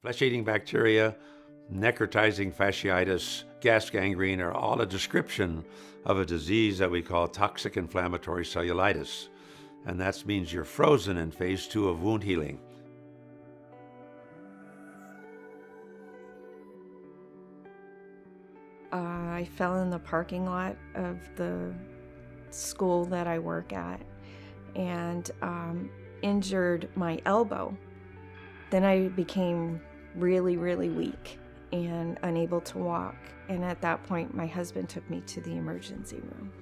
Flesh-eating bacteria, necrotizing fasciitis, gas gangrene are all a description of a disease that we call toxic inflammatory cellulitis. And that means you're frozen in phase 2 of wound healing. I fell in the parking lot of the school that I work at and injured my elbow. Then I became really, really weak and unable to walk. And at that point, my husband took me to the emergency room.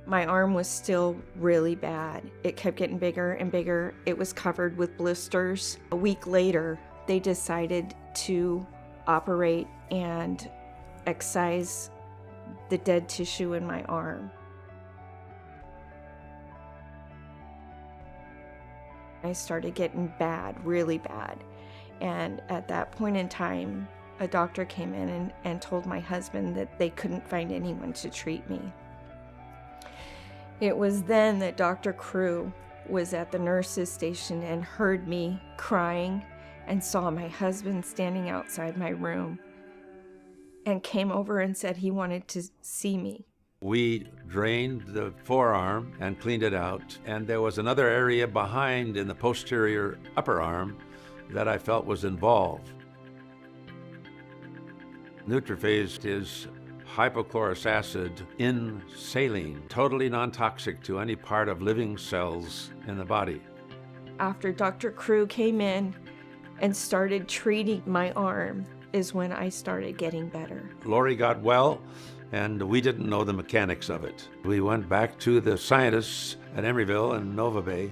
My arm was still really bad. It kept getting bigger and bigger. It was covered with blisters. A week later, they decided to operate and excise the dead tissue in my arm. I started getting bad, really bad. And at that point in time, a doctor came in and told my husband that they couldn't find anyone to treat me. It was then that Dr. Crew was at the nurse's station and heard me crying and saw my husband standing outside my room and came over and said he wanted to see me. We drained the forearm and cleaned it out, and there was another area behind in the posterior upper arm that I felt was involved. NeutroPhase is hypochlorous acid in saline, totally non-toxic to any part of living cells in the body. After Dr. Crew came in and started treating my arm is when I started getting better. Lori got well, and we didn't know the mechanics of it. We went back to the scientists at Emeryville and Novabay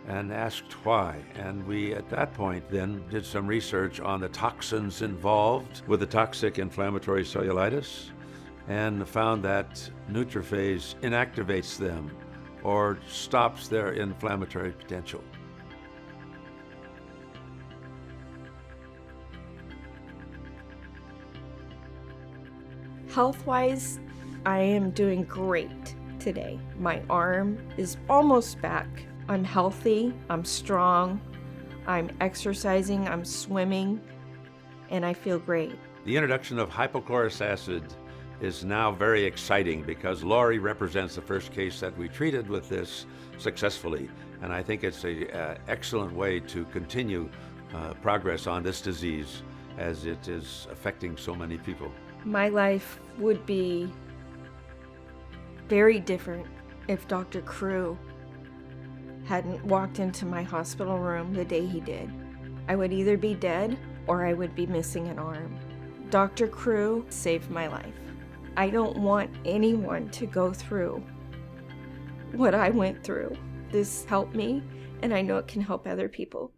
and asked why. And we, at that point, then did some research on the toxins involved with the toxic inflammatory cellulitis and found that NeutroPhase inactivates them or stops their inflammatory potential. Health-wise, I am doing great today. My arm is almost back. I'm healthy, I'm strong, I'm exercising, I'm swimming, and I feel great. The introduction of hypochlorous acid is now very exciting because Lori represents the first case that we treated with this successfully. And I think it's an excellent way to continue progress on this disease as it is affecting so many people. My life would be very different if Dr. Crew hadn't walked into my hospital room the day he did. I would either be dead or I would be missing an arm. Dr. Crew saved my life. I don't want anyone to go through what I went through. This helped me, and I know it can help other people.